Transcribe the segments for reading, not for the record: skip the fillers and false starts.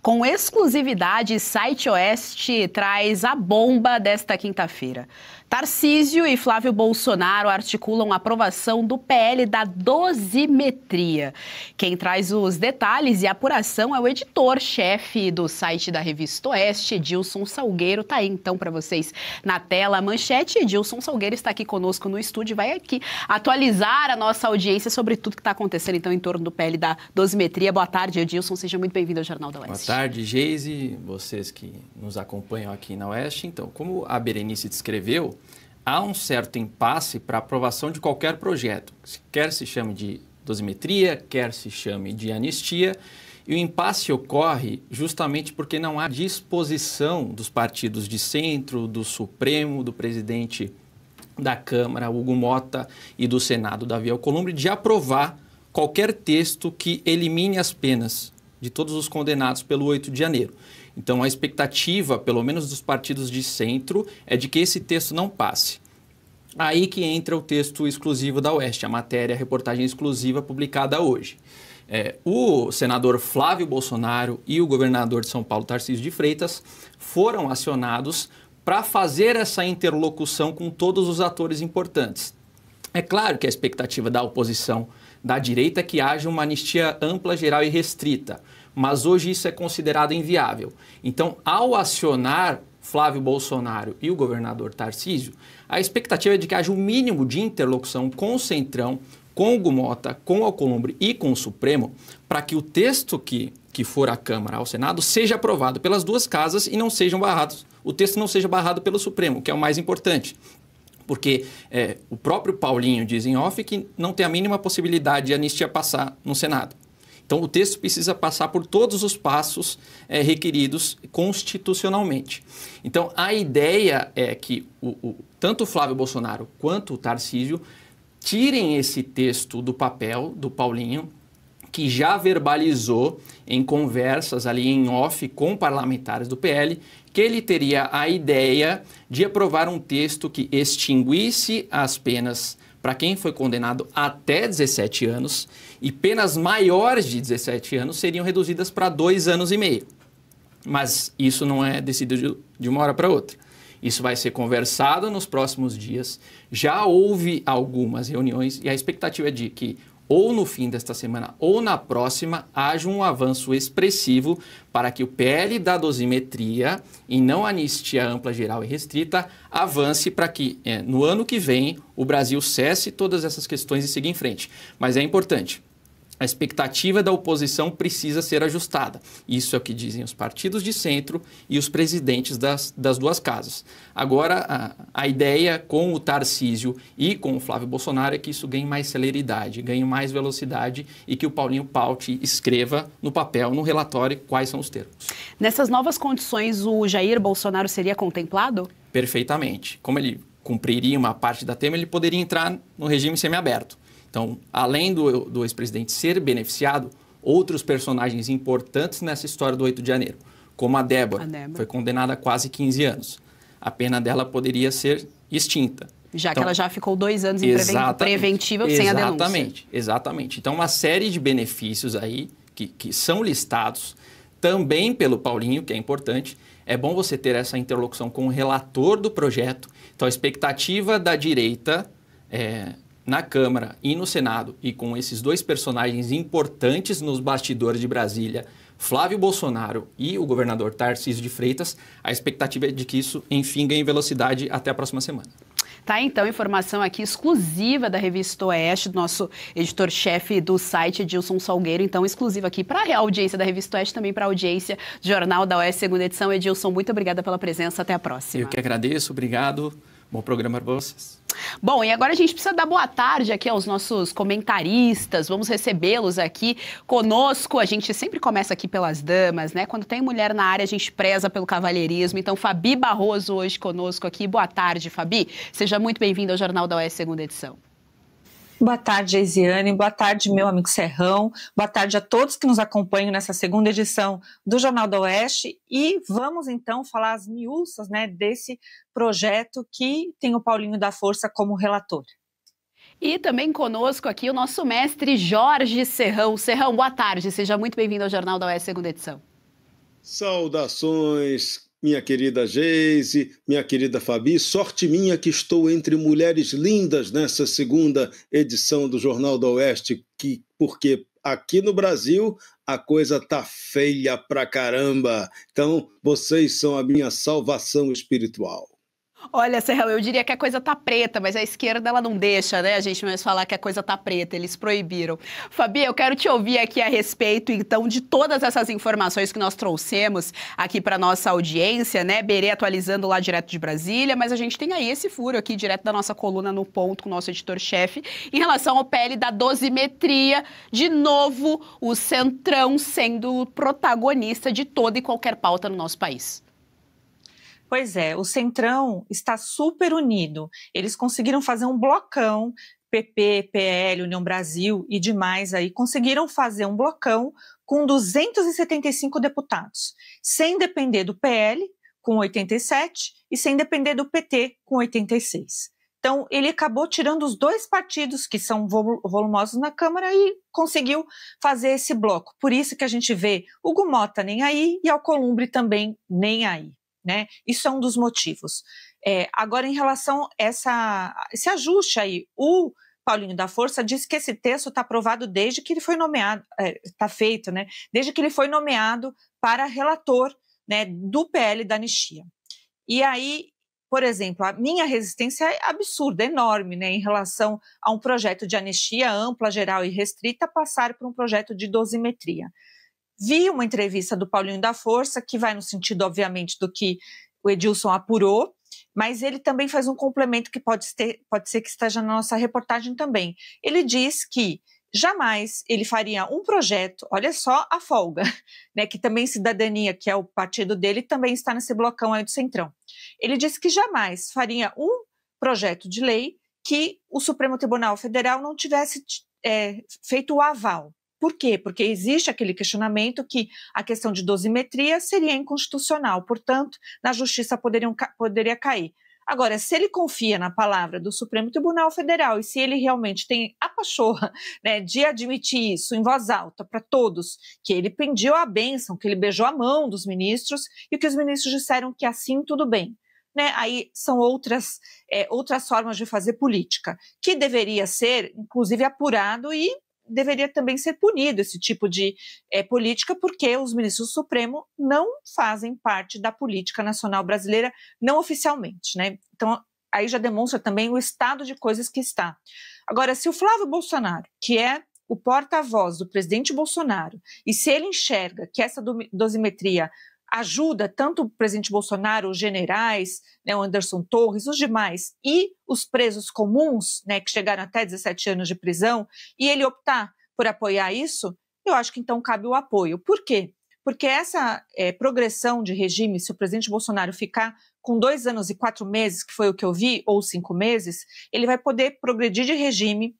Com exclusividade, Site Oeste traz a bomba desta quinta-feira. Tarcísio e Flávio Bolsonaro articulam a aprovação do PL da dosimetria. Quem traz os detalhes e a apuração é o editor-chefe do site da Revista Oeste, Edilson Salgueiro. Tá aí, então, para vocês na tela a manchete. Edilson Salgueiro está aqui conosco no estúdio e vai aqui atualizar a nossa audiência sobre tudo que está acontecendo, então, em torno do PL da dosimetria. Boa tarde, Edilson. Seja muito bem-vindo ao Jornal da Oeste. Boa tarde, Geise, vocês que nos acompanham aqui na Oeste. Então, como a Berenice descreveu, há um certo impasse para aprovação de qualquer projeto, quer se chame de dosimetria, quer se chame de anistia, e o impasse ocorre justamente porque não há disposição dos partidos de centro, do Supremo, do presidente da Câmara, Hugo Motta, e do Senado, Davi Alcolumbre, de aprovar qualquer texto que elimine as penas de todos os condenados pelo 8 de janeiro. Então, a expectativa, pelo menos dos partidos de centro, é de que esse texto não passe. Aí que entra o texto exclusivo da Oeste, a matéria, a reportagem exclusiva publicada hoje. O senador Flávio Bolsonaro e o governador de São Paulo, Tarcísio de Freitas, foram acionados para fazer essa interlocução com todos os atores importantes. É claro que a expectativa da oposição da direita é que haja uma anistia ampla, geral e restrita, mas hoje isso é considerado inviável. Então, ao acionar Flávio Bolsonaro e o governador Tarcísio, a expectativa é de que haja um mínimo de interlocução com o Centrão, com o Hugo Motta, com o Alcolumbre e com o Supremo, para que o texto que for à Câmara, ao Senado, seja aprovado pelas duas casas e não sejam barrados. O texto não seja barrado pelo Supremo, que é o mais importante. Porque o próprio Paulinho diz em off que não tem a mínima possibilidade de anistia passar no Senado. Então, o texto precisa passar por todos os passos requeridos constitucionalmente. Então, a ideia é que tanto o Flávio Bolsonaro quanto o Tarcísio tirem esse texto do papel do Paulinho, que já verbalizou em conversas ali em off com parlamentares do PL, que ele teria a ideia de aprovar um texto que extinguisse as penas para quem foi condenado até 17 anos e penas maiores de 17 anos seriam reduzidas para 2 anos e meio. Mas isso não é decidido de uma hora para outra. Isso vai ser conversado nos próximos dias. Já houve algumas reuniões e a expectativa é de que ou no fim desta semana ou na próxima, haja um avanço expressivo para que o PL da dosimetria, e não a anistia ampla, geral e restrita, avance para que no ano que vem o Brasil cesse todas essas questões e siga em frente. Mas é importante. A expectativa da oposição precisa ser ajustada. Isso é o que dizem os partidos de centro e os presidentes das duas casas. Agora, a ideia com o Tarcísio e com o Flávio Bolsonaro é que isso ganhe mais celeridade, ganhe mais velocidade e que o Paulinho paute, escreva no papel, no relatório, quais são os termos. Nessas novas condições, o Jair Bolsonaro seria contemplado? Perfeitamente. Como ele cumpriria uma parte da tema, ele poderia entrar no regime semiaberto. Então, além do ex-presidente ser beneficiado, outros personagens importantes nessa história do 8 de janeiro, como a Débora, foi condenada a quase 15 anos. A pena dela poderia ser extinta. Já que ela já ficou 2 anos em preventivo sem a denúncia. Exatamente. Então, uma série de benefícios aí que são listados também pelo Paulinho, que é importante. É bom você ter essa interlocução com o relator do projeto. Então, a expectativa da direita na Câmara e no Senado, e com esses dois personagens importantes nos bastidores de Brasília, Flávio Bolsonaro e o governador Tarcísio de Freitas, a expectativa é de que isso, enfim, ganhe velocidade até a próxima semana. Tá, então, informação aqui exclusiva da Revista Oeste, do nosso editor-chefe do site, Edilson Salgueiro, então exclusiva aqui para a audiência da Revista Oeste, também para a audiência do Jornal da Oeste, segunda edição. Edilson, muito obrigada pela presença, até a próxima. Eu que agradeço, obrigado, bom programa para vocês. Bom, e agora a gente precisa dar boa tarde aqui aos nossos comentaristas, vamos recebê-los aqui conosco. A gente sempre começa aqui pelas damas, né? Quando tem mulher na área, a gente preza pelo cavalheirismo. Então, Fabi Barroso hoje conosco aqui. Boa tarde, Fabi. Seja muito bem-vinda ao Jornal da Oeste, segunda edição. Boa tarde, Geisiane. Boa tarde, meu amigo Serrão. Boa tarde a todos que nos acompanham nessa segunda edição do Jornal da Oeste. E vamos, então, falar as miúças, né, desse projeto que tem o Paulinho da Força como relator. E também conosco aqui o nosso mestre Jorge Serrão. Serrão, boa tarde. Seja muito bem-vindo ao Jornal da Oeste, segunda edição. Saudações, minha querida Geise, minha querida Fabi. Sorte minha que estou entre mulheres lindas nessa segunda edição do Jornal da Oeste, porque aqui no Brasil a coisa tá feia pra caramba. Então, vocês são a minha salvação espiritual. Olha, Serrão, eu diria que a coisa tá preta, mas a esquerda ela não deixa, né, a gente mais falar que a coisa tá preta, eles proibiram. Fabi, eu quero te ouvir aqui a respeito, então, de todas essas informações que nós trouxemos aqui para nossa audiência, né, Berê atualizando lá direto de Brasília, mas a gente tem aí esse furo aqui direto da nossa coluna no ponto com o nosso editor-chefe em relação ao PL da dosimetria, de novo, o Centrão sendo protagonista de toda e qualquer pauta no nosso país. Pois é, o Centrão está super unido. Eles conseguiram fazer um blocão, PP, PL, União Brasil e demais aí, conseguiram fazer um blocão com 275 deputados, sem depender do PL, com 87, e sem depender do PT, com 86. Então, ele acabou tirando os dois partidos que são volumosos na Câmara e conseguiu fazer esse bloco. Por isso que a gente vê Hugo Mota nem aí e Alcolumbre também nem aí. Né? Isso é um dos motivos. Agora, em relação a esse ajuste aí, o Paulinho da Força disse que esse texto está aprovado desde que ele foi nomeado, está feito, né? Desde que ele foi nomeado para relator, né, do PL da anistia. E aí, por exemplo, a minha resistência é absurda, enorme, né, em relação a um projeto de anistia ampla, geral e restrita passar por um projeto de dosimetria. Vi uma entrevista do Paulinho da Força, que vai no sentido, obviamente, do que o Edilson apurou, mas ele também faz um complemento que pode ser que esteja na nossa reportagem também. Ele diz que jamais ele faria um projeto, olha só a folga, né, que também Cidadania, que é o partido dele, também está nesse blocão aí do Centrão. Ele disse que jamais faria um projeto de lei que o Supremo Tribunal Federal não tivesse feito o aval. Por quê? Porque existe aquele questionamento que a questão de dosimetria seria inconstitucional, portanto, na justiça poderia cair. Agora, se ele confia na palavra do Supremo Tribunal Federal e se ele realmente tem a pachorra, né, de admitir isso em voz alta para todos, que ele pediu a bênção, que ele beijou a mão dos ministros e que os ministros disseram que assim tudo bem. Né, aí são outras formas de fazer política, que deveria ser, inclusive, apurado e deveria também ser punido esse tipo de política, porque os ministros do Supremo não fazem parte da política nacional brasileira, não oficialmente, né? Então, aí já demonstra também o estado de coisas que está. Agora, se o Flávio Bolsonaro, que é o porta-voz do presidente Bolsonaro, e se ele enxerga que essa dosimetria ajuda tanto o presidente Bolsonaro, os generais, né, o Anderson Torres, os demais, e os presos comuns, né, que chegaram até 17 anos de prisão, e ele optar por apoiar isso, eu acho que então cabe o apoio. Por quê? Porque essa progressão de regime, se o presidente Bolsonaro ficar com 2 anos e 4 meses, que foi o que eu vi, ou 5 meses, ele vai poder progredir de regime,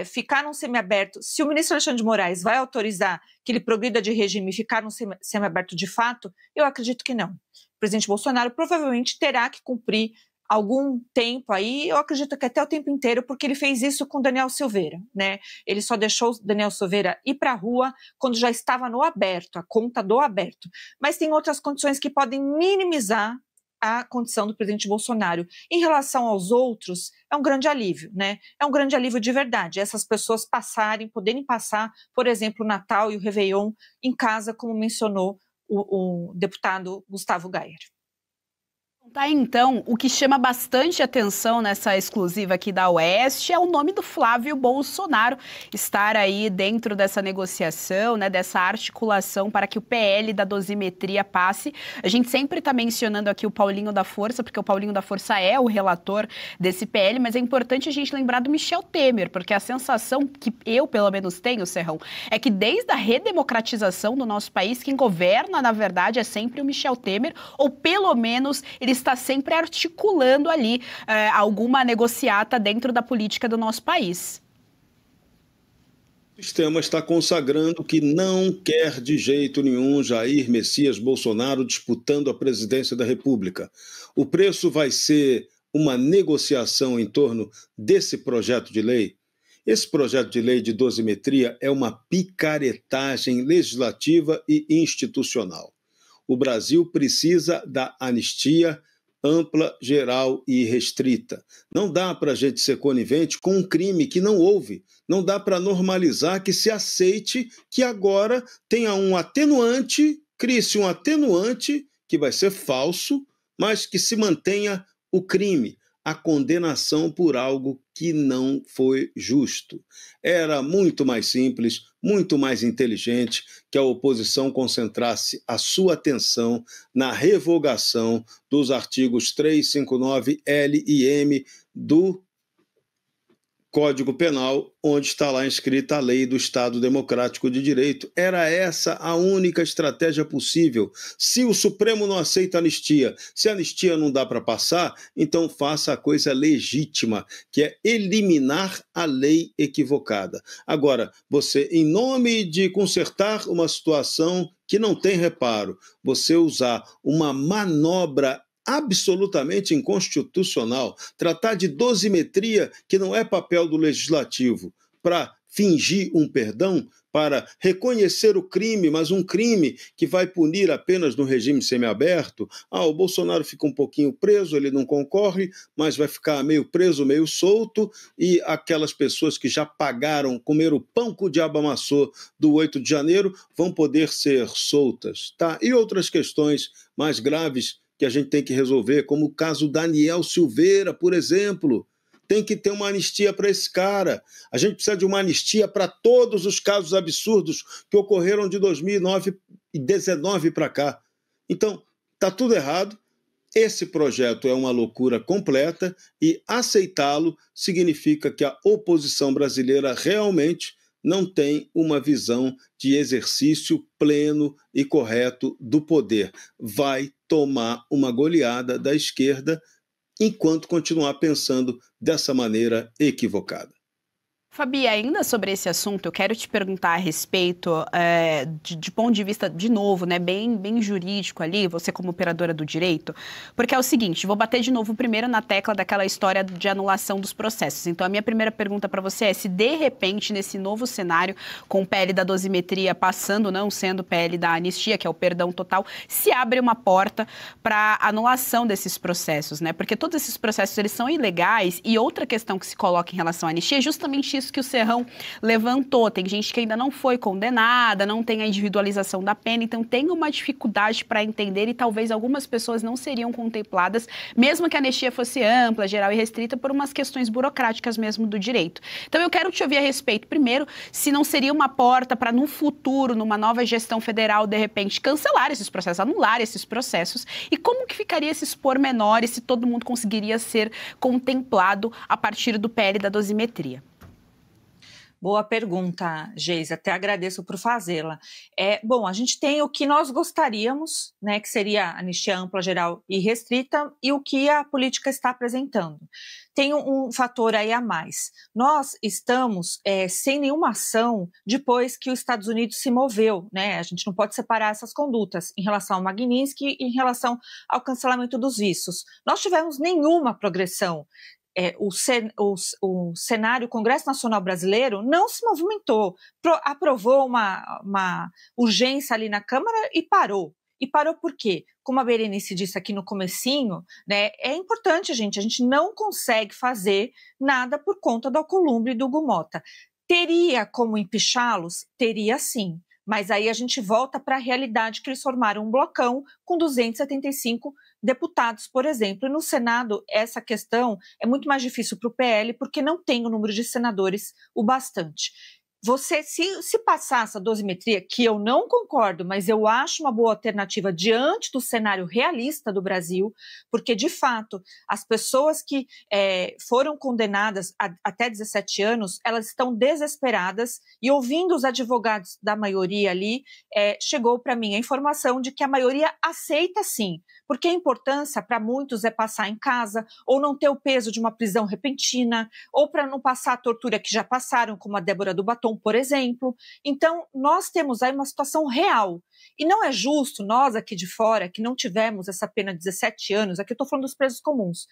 ficar num semiaberto. Se o ministro Alexandre de Moraes vai autorizar que ele progrida de regime e ficar num semiaberto de fato, eu acredito que não. O presidente Bolsonaro provavelmente terá que cumprir algum tempo aí, eu acredito que até o tempo inteiro, porque ele fez isso com Daniel Silveira, né? Ele só deixou o Daniel Silveira ir para a rua quando já estava no aberto, a conta do aberto. Mas tem outras condições que podem minimizar a condição do presidente Bolsonaro. Em relação aos outros, é um grande alívio, né? É um grande alívio de verdade, essas pessoas poderem passar, por exemplo, o Natal e o Réveillon em casa, como mencionou o deputado Gustavo Gayer. Tá, então, o que chama bastante atenção nessa exclusiva aqui da Oeste é o nome do Flávio Bolsonaro estar aí dentro dessa negociação, né, dessa articulação para que o PL da dosimetria passe. A gente sempre está mencionando aqui o Paulinho da Força, porque o Paulinho da Força é o relator desse PL, mas é importante a gente lembrar do Michel Temer, porque a sensação que eu, pelo menos, tenho, Serrão, é que desde a redemocratização do nosso país, quem governa, na verdade, é sempre o Michel Temer, ou pelo menos ele está sempre articulando ali alguma negociata dentro da política do nosso país. O sistema está consagrando que não quer de jeito nenhum Jair Messias Bolsonaro disputando a presidência da República. O preço vai ser uma negociação em torno desse projeto de lei. Esse projeto de lei de dosimetria é uma picaretagem legislativa e institucional. O Brasil precisa da anistia ampla, geral e restrita. Não dá para a gente ser conivente com um crime que não houve. Não dá para normalizar que se aceite que agora tenha um atenuante, crie-se um atenuante que vai ser falso, mas que se mantenha o crime, a condenação por algo que não foi justo. Era muito mais simples, muito mais inteligente que a oposição concentrasse a sua atenção na revogação dos artigos 359 L e M do Código Penal, onde está lá inscrita a lei do Estado Democrático de Direito. Era essa a única estratégia possível. Se o Supremo não aceita anistia, se a anistia não dá para passar, então faça a coisa legítima, que é eliminar a lei equivocada. Agora, você, em nome de consertar uma situação que não tem reparo, você usar uma manobra absolutamente inconstitucional, tratar de dosimetria, que não é papel do legislativo, para fingir um perdão, para reconhecer o crime, mas um crime que vai punir apenas no regime semiaberto. O Bolsonaro fica um pouquinho preso, ele não concorre, mas vai ficar meio preso, meio solto, e aquelas pessoas que já pagaram, comeram o pão que o diabo amassou do 8 de janeiro, vão poder ser soltas, tá? E outras questões mais graves que a gente tem que resolver, como o caso Daniel Silveira, por exemplo. Tem que ter uma anistia para esse cara. A gente precisa de uma anistia para todos os casos absurdos que ocorreram de 2009 e 2019 para cá. Então, está tudo errado. Esse projeto é uma loucura completa e aceitá-lo significa que a oposição brasileira realmente não tem uma visão de exercício pleno e correto do poder. Vai tomar uma goleada da esquerda enquanto continuar pensando dessa maneira equivocada. Fabi, ainda sobre esse assunto, eu quero te perguntar a respeito, de ponto de vista, de novo, né, bem jurídico ali, você como operadora do direito, porque é o seguinte, vou bater de novo primeiro na tecla daquela história de anulação dos processos. Então, a minha primeira pergunta para você é se, de repente, nesse novo cenário, com o PL da dosimetria passando, não sendo o PL da anistia, que é o perdão total, se abre uma porta para anulação desses processos, né? Porque todos esses processos, eles são ilegais, e outra questão que se coloca em relação à anistia é justamente isso que o Serrão levantou. Tem gente que ainda não foi condenada, não tem a individualização da pena, então tem uma dificuldade para entender e talvez algumas pessoas não seriam contempladas, mesmo que a anistia fosse ampla, geral e restrita, por umas questões burocráticas mesmo do direito. Então eu quero te ouvir a respeito, primeiro, se não seria uma porta para no futuro, numa nova gestão federal, de repente, cancelar esses processos, anular esses processos, e como que ficaria esses pormenores se todo mundo conseguiria ser contemplado a partir do PL da dosimetria? Boa pergunta, Geise, até agradeço por fazê-la. Bom, a gente tem o que nós gostaríamos, né, que seria anistia ampla, geral e restrita, e o que a política está apresentando. Tem um fator aí a mais. Nós estamos sem nenhuma ação depois que os Estados Unidos se moveu, né? A gente não pode separar essas condutas em relação ao Magnitsky e em relação ao cancelamento dos vistos. Nós tivemos nenhuma progressão. O cenário, o Congresso Nacional Brasileiro não se movimentou, aprovou uma urgência ali na Câmara e parou. E parou por quê? Como a Berenice disse aqui no comecinho, né, é importante, a gente não consegue fazer nada por conta do Alcolumbre e do Hugo Motta. Teria como empichá-los? Teria sim. Mas aí a gente volta para a realidade que eles formaram um blocão com 275 deputados, por exemplo. E no Senado, essa questão é muito mais difícil para o PL, porque não tem o número de senadores o bastante. Você, se passar essa dosimetria, que eu não concordo, mas eu acho uma boa alternativa diante do cenário realista do Brasil, porque, de fato, as pessoas que foram condenadas até 17 anos, elas estão desesperadas, e ouvindo os advogados da maioria ali, chegou para mim a informação de que a maioria aceita sim, porque a importância para muitos é passar em casa, ou não ter o peso de uma prisão repentina, ou para não passar a tortura que já passaram, como a Débora do Batom, por exemplo. Então, nós temos aí uma situação real. E não é justo nós aqui de fora, que não tivemos essa pena de 17 anos, aqui eu estou falando dos presos comuns,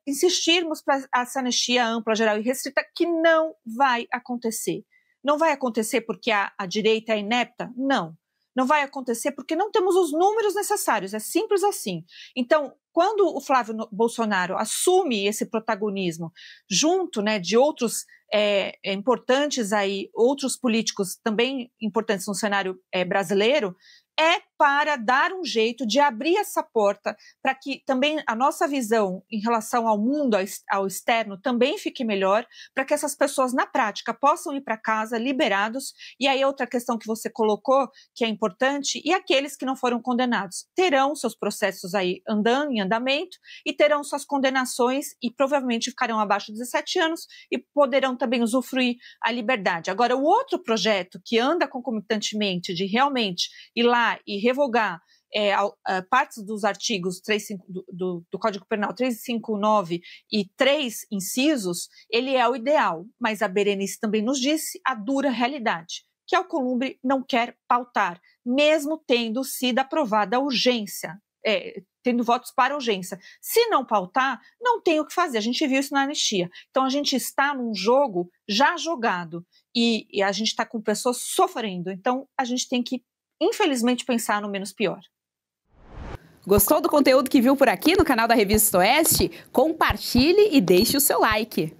insistirmos para essa anistia ampla, geral e restrita, que não vai acontecer. Não vai acontecer porque a direita é inepta? Não. Não vai acontecer porque não temos os números necessários, é simples assim. Então, quando o Flávio Bolsonaro assume esse protagonismo junto, né, de outros importantes aí, outros políticos também importantes no cenário brasileiro, é para dar um jeito de abrir essa porta para que também a nossa visão em relação ao mundo, ao externo, também fique melhor, para que essas pessoas, na prática, possam ir para casa liberados. E aí outra questão que você colocou, que é importante, e aqueles que não foram condenados terão seus processos aí em andamento e terão suas condenações e provavelmente ficarão abaixo de 17 anos e poderão também usufruir a liberdade. Agora, o outro projeto que anda concomitantemente de realmente ir lá e revogar partes dos artigos 35, do Código Penal 359 e 3 incisos, ele é o ideal, mas a Berenice também nos disse a dura realidade, que Alcolumbre não quer pautar, mesmo tendo sido aprovada a urgência, tendo votos para urgência. Se não pautar, não tem o que fazer, a gente viu isso na anistia. Então a gente está num jogo já jogado e a gente está com pessoas sofrendo, então a gente tem que infelizmente, pensar no menos pior. Gostou do conteúdo que viu por aqui no canal da Revista Oeste? Compartilhe e deixe o seu like.